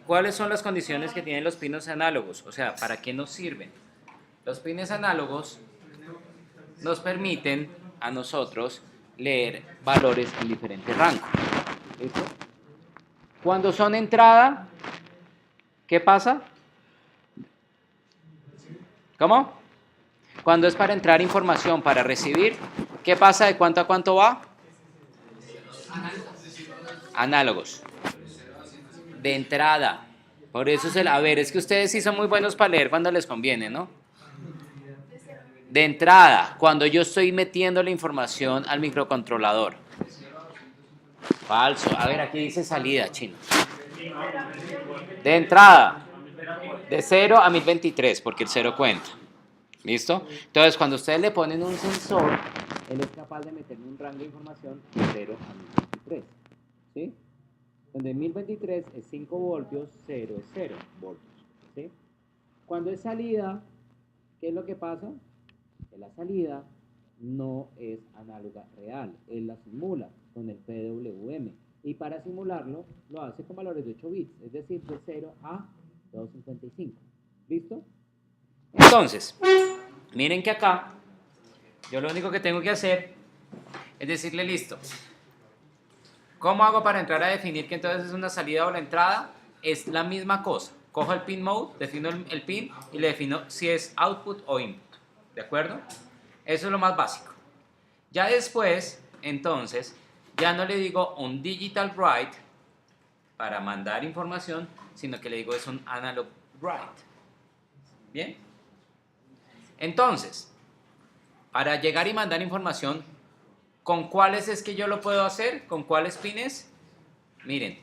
¿Cuáles son las condiciones que tienen los pines análogos? O sea, ¿para qué nos sirven? Los pines análogos nos permiten a nosotros leer valores en diferentes rangos. ¿Listo? Cuando son entrada, ¿qué pasa? ¿Cómo? Cuando es para entrar información, para recibir, ¿qué pasa? ¿De cuánto a cuánto va? Análogos. De entrada. Por eso es a ver, es que ustedes sí son muy buenos para leer cuando les conviene, ¿no? De entrada, cuando yo estoy metiendo la información al microcontrolador. Falso. A ver, aquí dice salida, chino. De entrada, de 0 a 1023, porque el 0 cuenta. ¿Listo? Entonces, cuando ustedes le ponen un sensor, él es capaz de meter un rango de información de 0 a 1023. ¿Sí? Donde 1023 es 5 voltios, 0 es 0 voltios. ¿Sí? Cuando es salida, ¿qué es lo que pasa? Que la salida no es análoga real, él la simula con el PWM. Y para simularlo, lo hace con valores de 8 bits, es decir, de 0 a 255. ¿Listo? Entonces, miren que acá, yo lo único que tengo que hacer es decirle listo. ¿Cómo hago para entrar a definir que entonces es una salida o la entrada? Es la misma cosa. Cojo el pin mode, defino el pin y le defino si es output o input. ¿De acuerdo? Eso es lo más básico. Ya después, entonces, ya no le digo un digital write para mandar información, sino que le digo es un analog write. ¿Bien? Entonces, para llegar y mandar información, ¿con cuáles es que yo lo puedo hacer? ¿Con cuáles pines? Miren,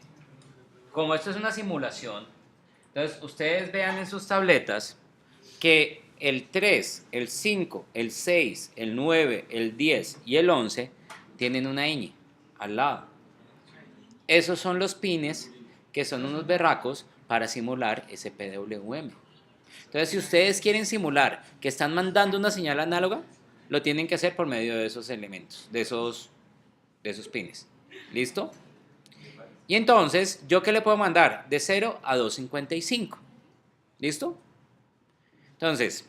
como esto es una simulación, entonces ustedes vean en sus tabletas que el 3, el 5, el 6, el 9, el 10 y el 11 tienen una ñ al lado. Esos son los pines que son unos berracos para simular ese PWM. Entonces, si ustedes quieren simular que están mandando una señal análoga, lo tienen que hacer por medio de esos elementos, de esos pines. ¿Listo? Y entonces, ¿yo qué le puedo mandar? De 0 a 255. ¿Listo? Entonces,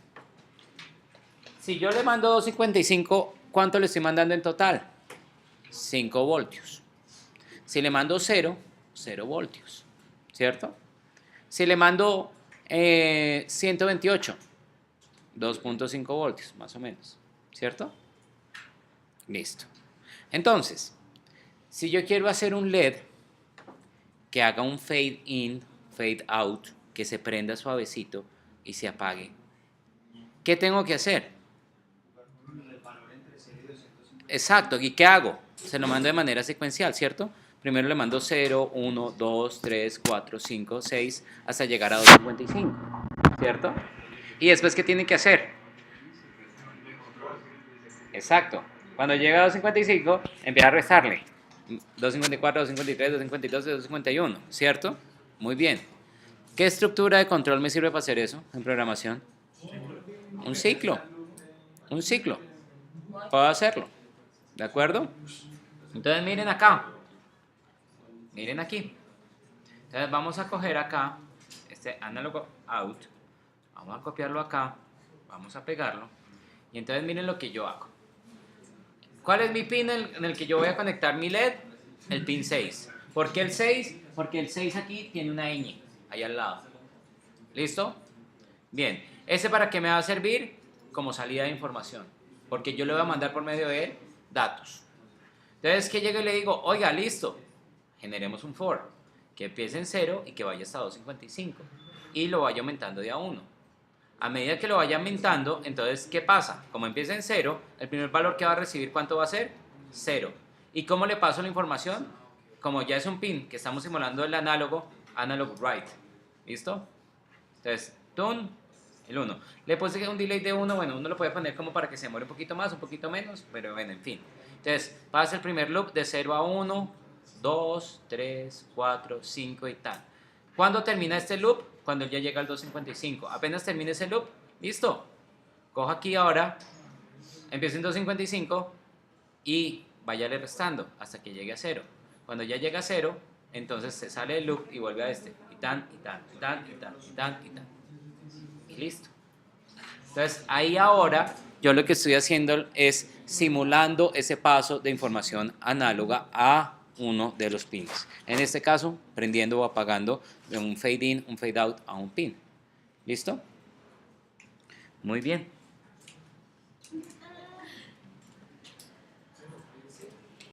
si yo le mando 255, ¿cuánto le estoy mandando en total? 5 voltios. Si le mando 0, 0 voltios. ¿Cierto? Si le mando 128, 2.5 voltios, más o menos. ¿Cierto? Listo. Entonces, si yo quiero hacer un LED que haga un fade in, fade out, que se prenda suavecito y se apague, ¿qué tengo que hacer? Exacto, ¿y qué hago? Se lo mando de manera secuencial, ¿cierto? Primero le mando 0, 1, 2, 3, 4, 5, 6, hasta llegar a 255, ¿cierto? ¿Y después qué tiene que hacer? Exacto. Cuando llega a 255, empieza a restarle. 254, 253, 252, 251, ¿cierto? Muy bien. ¿Qué estructura de control me sirve para hacer eso en programación? Un ciclo. Un ciclo. Puedo hacerlo. ¿De acuerdo? Entonces miren acá. Miren aquí. Entonces vamos a coger acá este analog out. Vamos a copiarlo acá. Vamos a pegarlo. Y entonces miren lo que yo hago. ¿Cuál es mi pin en el que yo voy a conectar mi LED? El pin 6. ¿Por qué el 6? Porque el 6 aquí tiene una ñ ahí al lado. ¿Listo? Bien. ¿Ese para qué me va a servir? Como salida de información. Porque yo le voy a mandar por medio de él datos. Entonces que llegue y le digo, oiga, listo, generemos un for que empiece en 0 y que vaya hasta 255 y lo vaya aumentando de a 1. A medida que lo vaya aumentando, entonces, ¿qué pasa? Como empieza en 0, el primer valor que va a recibir, ¿cuánto va a ser? 0. ¿Y cómo le paso la información? Como ya es un pin que estamos simulando el análogo, analog write. ¿Listo? Entonces, tun, el 1. Le puse un delay de 1, bueno, uno lo puede poner como para que se demore un poquito más, un poquito menos, pero bueno, en fin. Entonces, pasa el primer loop de 0 a 1, 2, 3, 4, 5 y tal. ¿Cuándo termina este loop? Cuando ya llega al 255. Apenas termine ese loop, listo. Cojo aquí ahora, empiezo en 255 y váyale restando hasta que llegue a 0. Cuando ya llega a 0, entonces se sale del loop y vuelve a este. Y tan, y tan, y tan, y tan, y tan, y tan. Y listo. Entonces, ahí ahora yo lo que estoy haciendo es simulando ese paso de información análoga a uno de los pins. En este caso, prendiendo o apagando de un fade in, un fade out a un pin. ¿Listo? Muy bien.